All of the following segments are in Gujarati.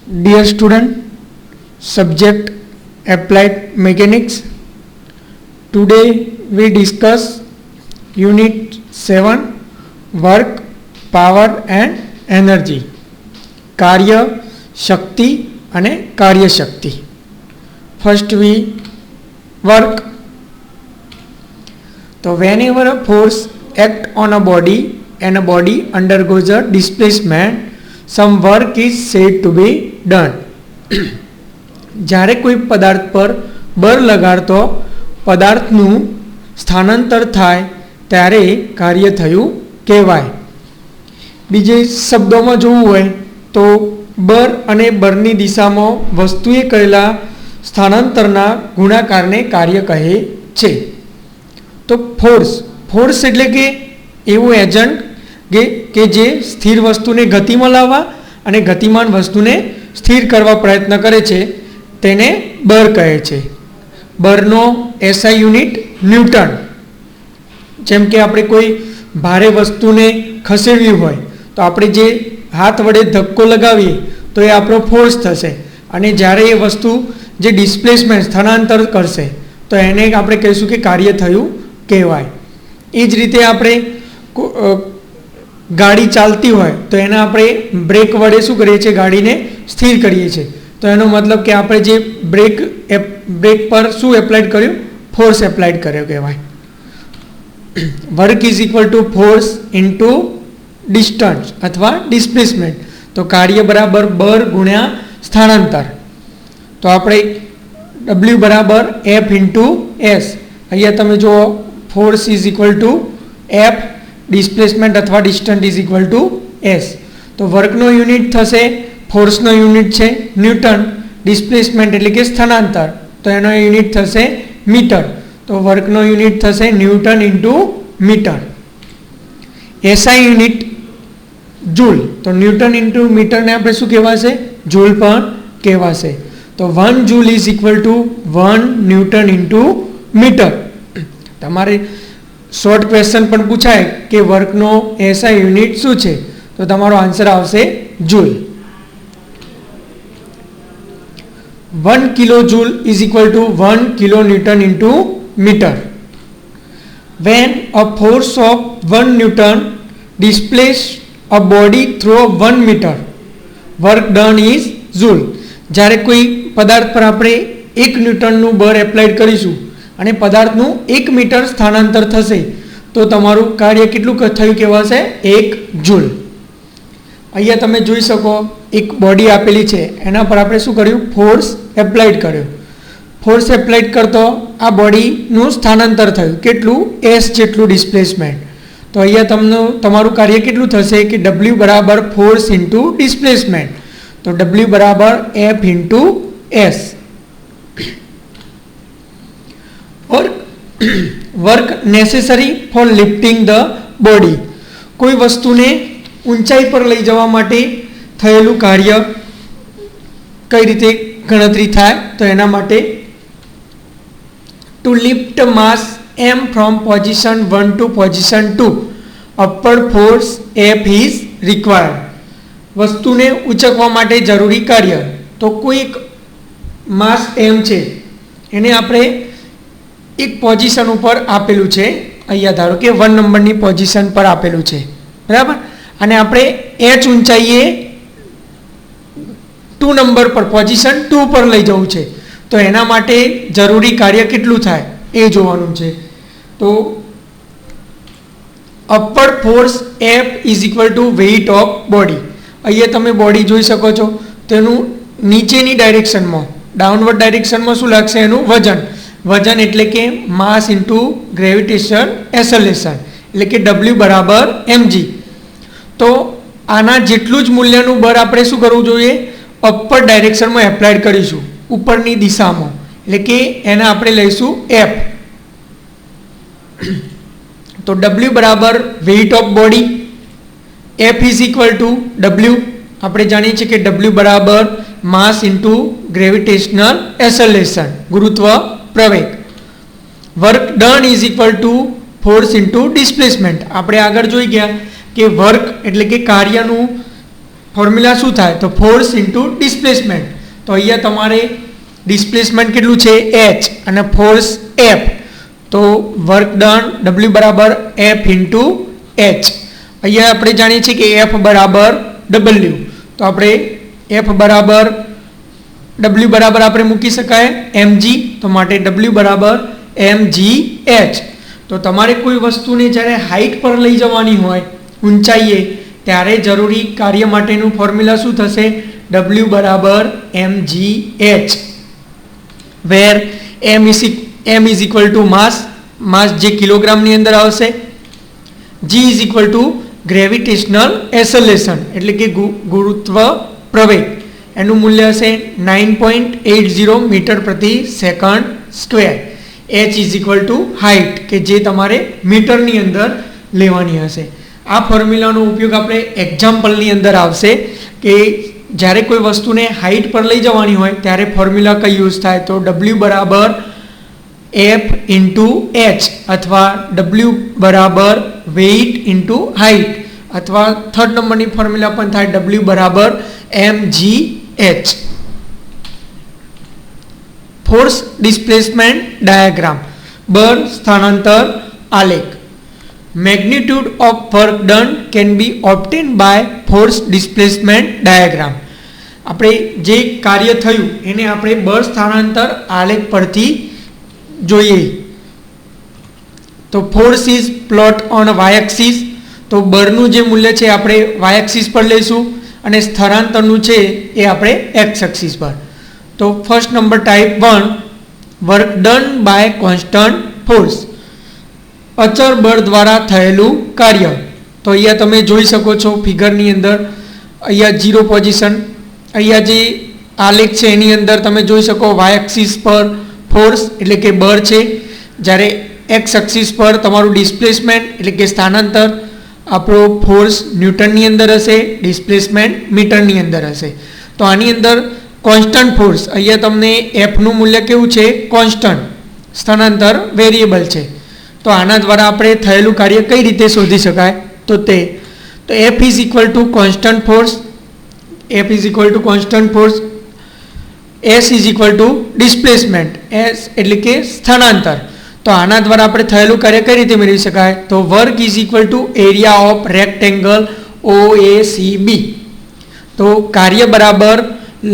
Dear student, subject Applied Mechanics. Today we discuss Unit 7 Work, Power and Energy. કાર્ય, શક્તિ અને કાર્યશક્તિ. First we work. So whenever a force acts on a body and a body undergoes a displacement, some work is said to be done. જ્યારે કોઈ પદાર્થ પર બળ લગાડતો પદાર્થનું સ્થાનાંતર થાય ત્યારે કાર્ય થયું કહેવાય. બીજે શબ્દોમાં જોવું હોય તો બળ અને બળની દિશામાં વસ્તુએ કરેલા સ્થાનાંતરના ગુણાકારને કાર્ય કહે છે. તો ફોર્સ એટલે કે એવું એજન્ટ કે જે સ્થિર વસ્તુને ગતિમાં લાવવા અને ગતિમાન વસ્તુને સ્થિર કરવા પ્રયત્ન કરે છે તેને બળ કહે છે. બળનો એસઆઈ યુનિટ ન્યૂટન. જેમ કે આપણે કોઈ ભારે વસ્તુને ખસેડવી હોય તો આપણે જે હાથ વડે ધક્કો લગાવીએ તો એ આપણો ફોર્સ થશે, અને જ્યારે એ વસ્તુ જે ડિસ્પ્લેસમેન્ટ સ્થાનાંતર કરશે તો એને આપણે કહીશું કે કાર્ય થયું કહેવાય. એ જ રીતે આપણે ગાડી ચાલતી હોય તો એને આપણે બ્રેક વડે શું કરીએ છીએ, ગાડીને સ્થિર કરીએ છીએ. તો એનો મતલબ કે આપણે જે બ્રેક પર શું એપ્લાઇડ કર્યું, ફોર્સ એપ્લાઇડ કર્યો કહેવાય. Work is equal two force into distance અથવા ડિસ્પ્લેસમેન્ટ. તો કાર્ય બરાબર બળ ગુણ્યા સ્થાનાંતર. તો આપણે ડબલ્યુ બરાબર એફ ઇન્ટુ એસ. અહીંયા તમે જુઓ, force is equal to F, displacement અથવા distance is equal to S. તો વર્કનો યુનિટ થશે, ફોર્સનો યુનિટ છે ન્યૂટન, ડિસ્પ્લેસમેન્ટ એટલે કે સ્થાનાંતર તો એનો યુનિટ થશે મીટર. તો વર્કનો યુનિટ થશે newton into metre. SI unit joule. તો ન્યૂટન ઇન્ટુ મીટરને આપણે શું કહેવાશે, જૂલ પણ કહેવાશે. તો 1 joule is equal to 1 newton into metre. તમારે શોર્ટ ક્વેશ્ચન પણ પૂછાય કે વર્કનો એસઆઈ યુનિટ શું છે, તો તમારો આન્સર આવશે joule. 1 kilojoule is equal to 1 kilonewton into metre. When a force of 1 newton displace a body through 1 metre, work done is joule. જ્યારે કોઈ પદાર્થ પર આપણે 1 ન્યૂટનનું બળ એપ્લાઇડ કરીશું અને પદાર્થનું 1 મીટર સ્થાનાંતર થશે તો તમારું કાર્ય કેટલું થયું કહેવાશે, 1 જૂલ. અહીંયા તમે જોઈ શકો, એક બોડી આપેલી છે, એના પર આપણે શું કર્યું, ફોર્સ એપ્લાઇડ કર્યો. ફોર્સ એપ્લાઇડ કરતો આ બોડીનું સ્થાનાંતર થયું કેટલું, એસ જેટલું ડિસ્પ્લેસમેન્ટ. તો અહીંયા તમારું કાર્ય કેટલું થશે કે ડબલ્યુ બરાબર ફોર્સ ઇન્ટુ ડિસ્પ્લેસમેન્ટ. તો ડબલ્યુ બરાબર F into S. Work necessary four lifting the body. કોઈ વસ્તુને ઊંચાઈ પર લઈ જવા માટે થયેલું કાર્ય કઈ રીતે ગણતરી થાય, તો એના માટે to lift mass M from position 1 to position 2 upward force F is required. વસ્તુને ઉંચકવા માટે જરૂરી કાર્ય. તો કોઈ એક માસ એમ છે, એને આપણે એક પોઝિશન ઉપર આપેલું છે, અહીંયા ધારો કે 1 નંબરની પોઝિશન પર આપેલું છે, બરાબર, અને આપણે એચ ઊંચાઈએ 2 નંબર પર પોઝિશન 2 પર લઈ જવું છે, તો એના માટે જરૂરી કાર્ય કેટલું થાય એ જોવાનું છે. તો upward force F is equal to weight of body. અહીંયા તમે બોડી જોઈ શકો છો, તેનું નીચેની ડાયરેક્શનમાં, ડાઉનવર્ડ ડાયરેક્શનમાં શું લાગશે, એનું વજન. વજન એટલે કે માસ ઇન્ટુ ગ્રેવિટેશન એસેલેરેશન, એટલે કે ડબલ્યુ બરાબર એમજી. તો આના જેટલું જ મૂલ્યનું બળ આપણે શું કરવું જોઈએ, અપર ડાયરેક્શનમાં એપ્લાઇડ કરીશું, ઉપરની દિશામાં, એટલે કે એને આપણે લઈશું એફ. તો ડબલ્યુ બરાબર weight of body, F is equal to W. આપણે જાણીએ છીએ કે ડબલ્યુ બરાબર માસ ઇન્ટુ ગ્રેવિટેશનલ એસેલેરેશન, ગુરુત્વ પ્રવેગ. Work done is equal two force into displacement. આપણે આગળ જોઈ ગયા કે વર્ક એટલે કે કાર્યનું ફોર્મ્યુલા શું થાય તો ફોર્સ ઇન્ટુ ડિસ્પ્લેસમેન્ટ. તો અહીંયા તમારે ડિસ્પ્લેસમેન્ટ કેટલું છે h અને ફોર્સ F. તો વર્ક ડન W બરાબર F ઇન્ટુ h. અહીંયા આપણે જાણીએ છીએ કે F બરાબર W. તો આપણે F બરાબર W બરાબર આપણે મૂકી શકાય mg. તો માટે W બરાબર mgh. તો તમારે કોઈ વસ્તુને જ્યારે હાઈટ પર લઈ જવાની હોય ઊંચાઈએ ત્યારે જરૂરી કાર્ય માટેનું ફોર્મ્યુલા શું થશે W બરાબર mgh. Where m is equal to mass જે કિલોગ્રામની અંદર આવશે. g is equal to gravitational acceleration એટલે કે ગુરુત્વ પ્રવેગ, એનું મૂલ્ય હશે 9.80 મીટર પ્રતિ second square. h is equal two height કે જે તમારે મીટરની અંદર લેવાની હશે. આ ફોર્મ્યુલાનો ઉપયોગ આપણે એક્ઝામ્પલની અંદર આવશે કે જ્યારે કોઈ વસ્તુને હાઇટ પર લઈ જવાની હોય ત્યારે ફોર્મ્યુલા કઈ યુઝ થાય તો W બરાબર F ઇન્ટુ h અથવા W બરાબર વેઇટ ઇન્ટુ હાઇટ અથવા થર્ડ નંબરની ફોર્મ્યુલા પણ થાય W બરાબર mgh. ફોર્સ ડિસ્પ્લેસમેન્ટ ડાયાગ્રામ, બળ સ્થાનાંતર આલેખ. Magnitude of work done can be obtain by force displacement diagram. આપણે જે કાર્ય થયું એને આપણે બળ સ્થાનાંતર આલેખ પરથી જોઈએ. તો force is plot on Y axis. તો બળનું જે મૂલ્ય છે આપણે વાય એક્સિસ પર લઈશું અને સ્થળાંતરનું છે એ આપણે એક્સ એક્સિસ પર. તો first number type 1 work done by constant force, અચળ બળ દ્વારા થયેલું કાર્ય. તો અહીંયા તમે જોઈ શકો છો ફિગરની અંદર અહીંયા 0 પોઝિશન, અહીંયા જે આલેખ છે એની અંદર તમે જોઈ શકો વાય એક્સિસ પર ફોર્સ એટલે કે બળ છે, જ્યારે એક્સ એક્સિસ પર તમારું ડિસ્પ્લેસમેન્ટ એટલે કે સ્થાનાંતર, આપણો ફોર્સ ન્યૂટનની અંદર હશે, ડિસ્પ્લેસમેન્ટ મીટરની અંદર હશે. તો આની અંદર કોન્સ્ટન્ટ ફોર્સ, અહીંયા તમને એફનું મૂલ્ય કેવું છે કોન્સ્ટન્ટ, સ્થાનાંતર વેરિયેબલ છે. તો આના દ્વારા આપણે થયેલું કાર્ય કઈ રીતે શોધી શકાય તો F is equal two constant force, F is equal two constant force, S is equal two displacement, S એટલે કે સ્થાનાંતર. તો આના દ્વારા આપણે થયેલું કાર્ય કઈ રીતે મેળવી શકાય તો work is equal to area of rectangle OACB. તો કાર્ય બરાબર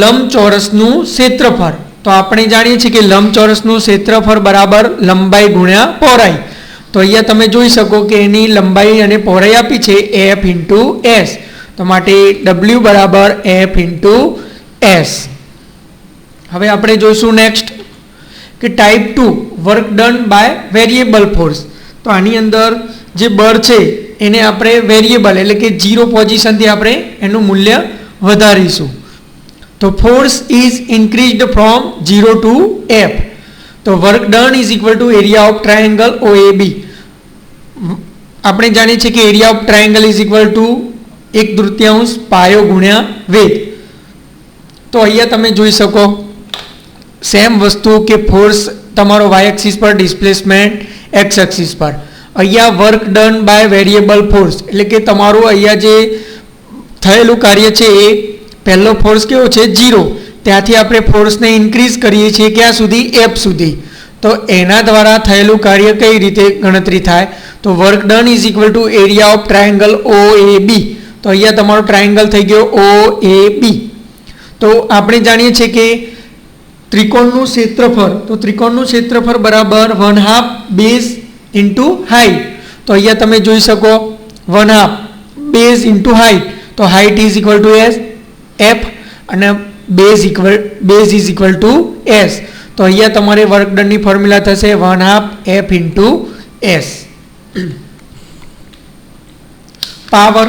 લંબચોરસનું ક્ષેત્રફળ. તો આપણે જાણીએ છીએ કે લંબચોરસનું ક્ષેત્રફળ બરાબર લંબાઈ ગુણ્યા પહોળાઈ. તો અહીંયા તમે જોઈ શકો કે એની લંબાઈ અને પહોળાઈ આપી છે F ઇન્ટુ S. તો માટે W બરાબર F ઇન્ટુ S. હવે આપણે જોઈશું નેક્સ્ટ કે type 2 work done by variable force. તો આની અંદર જે બળ છે એને આપણે વેરિયેબલ એટલે કે 0 પોઝિશનથી આપણે એનું મૂલ્ય વધારીશું. તો force is increased from 0 to F. તો work done is equal to area of triangle OAB. આપણે જાણીએ છીએ કે area of triangle is equal to 1/3 પાયો ગુણ્યા વેધ. તો અહીંયા તમે જોઈ શકો સેમ વસ્તુ કે ફોર્સ તમારો વાય એક્સિસ પર, ડિસ્પ્લેસમેન્ટ એક્સ એક્સિસ પર. અહીંયા work done by variable force એટલે કે તમારું અહીંયા જે થયેલું કાર્ય છે એ પહેલો ફોર્સ કેવો છે 0, ત્યાંથી આપણે ફોર્સને ઇન્ક્રીઝ કરીએ છીએ ક્યાં સુધી F સુધી. તો એના દ્વારા થયેલું કાર્ય કઈ રીતે ગણતરી થાય તો work done is equal to area of triangle OAB. તો અહીંયા તમારો ટ્રાયેંગલ થઈ ગયો OAB. તો આપણે જાણીએ છીએ કે ત્રિકોણનું ક્ષેત્રફળ, તો ત્રિકોણનું ક્ષેત્રફળ બરાબર 1/2 બેઝ ઇન્ટુ હાઇટ. તો અહીંયા તમે જોઈ શકો 1/2 બેઝ ઇન્ટુ હાઇટ. તો height is equal two F અને base is equal two S. તો અહીંયા તમારે વર્ક ડનની ફોર્મ્યુલા થશે 1/2 F ઇન્ટુ S. પાવર,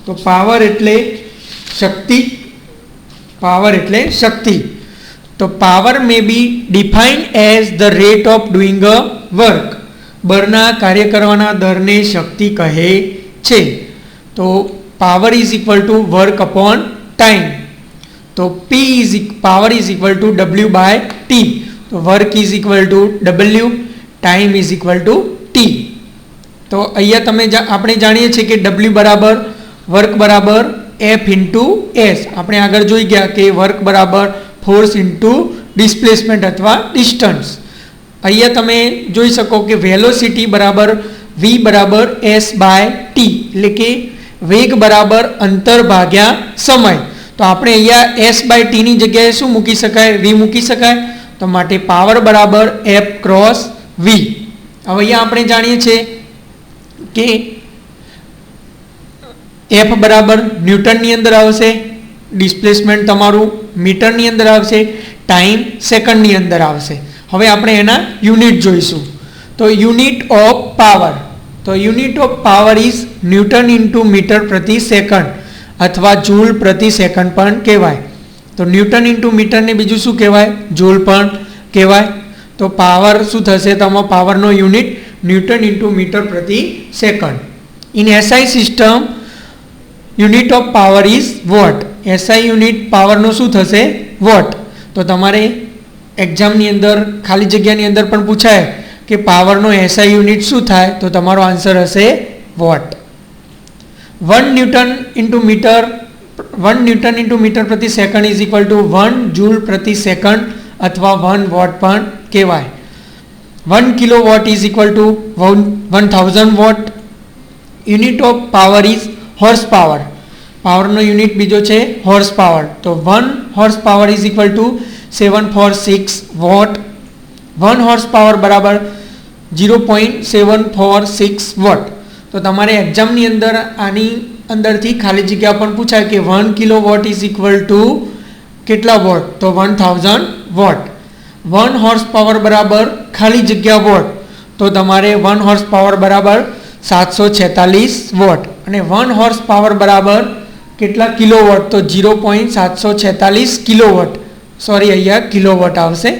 તો પાવર એટલે શક્તિ, પાવર એટલે શક્તિ. તો power may be defined as the rate of doing a work. બળના કાર્ય કરવાના દરને શક્તિ કહે છે. તો power is equal to work upon time. તો power is equal to W by T. તો work is equal to W, time is equal to T. તો અહીંયા આપણે જાણીએ છીએ કે W બરાબર વર્ક બરાબર F ઇન્ટુ એસ. આપણે આગળ જોઈ ગયા કે વર્ક બરાબર ફોર્સ ઇન્ટુ ડિસ્પ્લેસમેન્ટ અથવા ડિસ્ટન્સ. અહીંયા તમે જોઈ શકો કે વેલોસિટી બરાબર v બરાબર s બાય t, એટલે કે વેગ બરાબર અંતર ભાગ્યા સમય. તો આપણે અહીંયા s બાય t ની જગ્યાએ શું મૂકી શકાય? v મૂકી શકાય. તો માટે પાવર બરાબર F ક્રોસ v. હવે અહીંયા આપણે જાણીએ છીએ કે F બરાબર ન્યૂટનની અંદર આવશે, ડિસ્પ્લેસમેન્ટ તમારું મીટરની અંદર આવશે, ટાઈમ સેકન્ડની અંદર આવશે. હવે આપણે એના યુનિટ જોઈશું. તો યુનિટ ઓફ પાવર, તો unit of power is newton into metre પ્રતિ સેકન્ડ અથવા જૂલ પ્રતિ સેકન્ડ પણ કહેવાય. તો ન્યૂટન ઇન્ટુ મીટરને બીજું શું કહેવાય? જૂલ પણ કહેવાય. તો પાવર શું થશે? તમારો પાવરનો યુનિટ ન્યૂટન ઇન્ટુ મીટર પ્રતિ second. In SI system unit of power is what. SI unit પાવરનો શું થશે? વોટ. તો તમારે એક્ઝામની અંદર ખાલી જગ્યાની અંદર પણ પૂછાય કે પાવરનો એસઆઈ યુનિટ શું થાય? તો તમારો આન્સર હશે વોટ. 1 ન્યૂટન ઇન્ટુ મીટર પ્રતિ second is equal to 1 joule પ્રતિ સેકન્ડ અથવા 1 વોટ પણ કહેવાય. 1 kilowatt is equal to 1000 watt. Unit of power is horsepower. પાવરનો યુનિટ બીજો છે હોર્સ પાવર. તો 1 horsepower is equal to 746 watt. 1 horsepower બરાબર 0.746 વોટ. તો તમારે એક્ઝામની અંદર આની અંદરથી ખાલી જગ્યા પણ પૂછાય કે 1 kilowatt is equal two કેટલા વોટ? તો 1000 વોટ. 1 હોર્સ પાવર બરાબર ખાલી જગ્યા વોટ. તો તમારે 1 હોર્સ પાવર બરાબર 746 વોટ. અને 1 હોર્સ પાવર બરાબર કેટલા કિલો વોટ? તો 0.746 કિલોવોટ. સોરી, અહીંયા કિલોવોટ આવશે.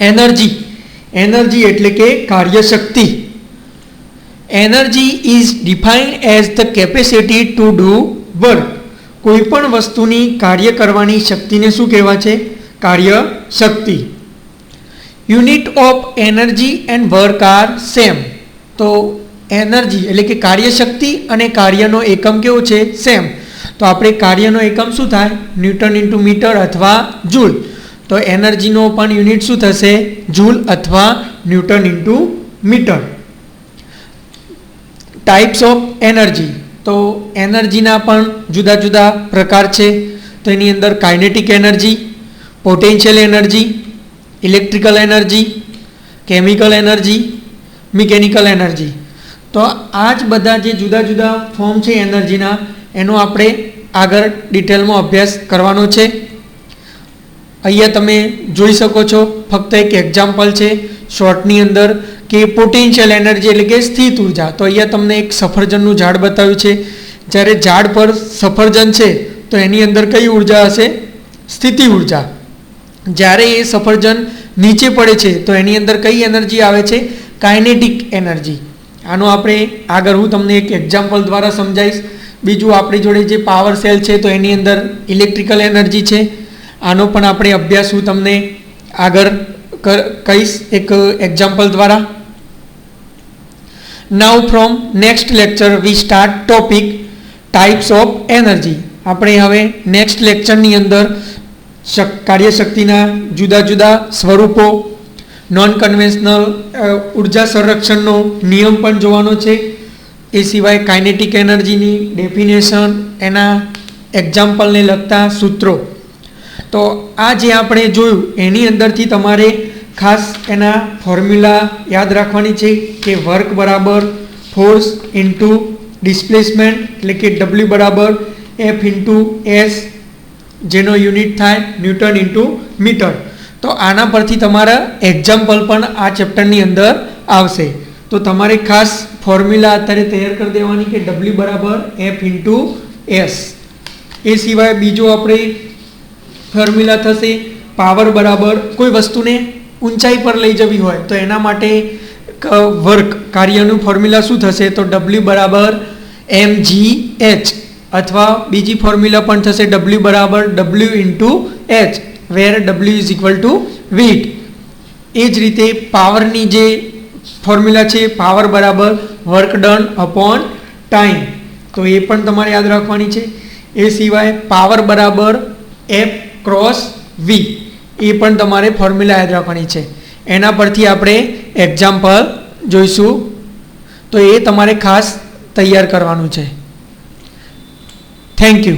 એનર્જી, એનર્જી એટલે કે કાર્યશક્તિ. Energy is defined as the capacity to do work. કોઈ પણ વસ્તુની કાર્ય કરવાની શક્તિને શું કહેવાય છે? કાર્યશક્તિ. Unit of energy and work are same. તો એનર્જી એટલે કે કાર્યશક્તિ અને કાર્યનો એકમ કેવો છે? સેમ. તો આપણે કાર્યનો એકમ શું થાય? ન્યૂટન ઇન્ટુ મીટર અથવા જૂલ. તો એનર્જીનો પણ યુનિટ શું થશે? જૂલ અથવા newton into metre. Types of energy. તો એનર્જીના પણ જુદા જુદા પ્રકાર છે. તો એની અંદર kinetic energy, potential energy, electrical energy, chemical energy, mechanical energy. તો આ જ બધા જે જુદા જુદા ફોર્મ છે એનર્જીના, એનો આપણે આગળ ડિટેલમાં અભ્યાસ કરવાનો છે. અહીંયા તમે જોઈ શકો છો, ફક્ત એક એક્ઝામ્પલ છે શોર્ટની અંદર કે પોટેન્શિયલ એનર્જી એટલે કે સ્થિત ઉર્જા. તો અહીંયા તમને એક સફરજનનું ઝાડ બતાવ્યું છે. જ્યારે ઝાડ પર સફરજન છે તો એની અંદર કઈ ઉર્જા હશે? સ્થિતિ ઉર્જા. જ્યારે એ સફરજન નીચે પડે છે તો એની અંદર કઈ એનર્જી આવે છે? Kinetic energy. આનો આપણે આગળ હું તમને એક એક્ઝામ્પલ દ્વારા સમજાવીશ. બીજું આપણી જોડે જે પાવર સેલ છે તો એની અંદર ઇલેક્ટ્રિકલ એનર્જી છે. આનો પણ આપણે અભ્યાસ હું તમને આગળ કહીશ એક એક્ઝામ્પલ દ્વારા. Now from next lecture we start topic types of energy. આપણે હવે નેક્સ્ટ લેક્ચરની અંદર કાર્યશક્તિના જુદા જુદા સ્વરૂપો, નોન કન્વેન્શનલ ઉર્જા સંરક્ષણનો નિયમ પણ જોવાનો છે. એ સિવાય કાઇનેટિક એનર્જીની ડેફિનેશન, એના એક્ઝામ્પલને લગતા સૂત્રો. તો આ જે આપણે જોયું એની અંદરથી તમારે ખાસ એના ફોર્મ્યુલા યાદ રાખવાની છે કે વર્ક બરાબર ફોર્સ ઇન્ટુ ડિસ્પ્લેસમેન્ટ એટલે કે ડબલ્યુ બરાબર એફ ઇન્ટુ એસ, જેનો યુનિટ થાય ન્યૂટન ઇન્ટુ મીટર. તો આના પરથી તમારા એક્ઝામ્પલ પણ આ ચેપ્ટરની અંદર આવશે. તો તમારે ખાસ ફોર્મ્યુલા અત્યારે તૈયાર કરી દેવાની કે ડબલ્યુ બરાબર એફ ઇન્ટુ એસ. એ સિવાય બીજો આપણે ફોર્મ્યુલા થશે પાવર બરાબર કોઈ વસ્તુને ઊંચાઈ પર લઈ જવી હોય તો એના માટે વર્ક કાર્યનું ફોર્મ્યુલા શું થશે? તો ડબલ્યુ બરાબર mgh. અથવા બીજી ફોર્મ્યુલા પણ થશે ડબલ્યુ બરાબર W into H, where W is equal to weight. એ જ રીતે પાવરની જે ફોર્મ્યુલા છે પાવર બરાબર વર્ક ડન અપોન ટાઈમ. તો એ પણ તમારે યાદ રાખવાની છે. એ સિવાય પાવર બરાબર એફ ક્રોસ વી, એ પણ તમારે ફોર્મ્યુલા યાદ રાખવાની છે. એના પરથી આપણે એક્ઝામ્પલ જોઈશું, તો એ તમારે ખાસ તૈયાર કરવાનું છે. Thank you.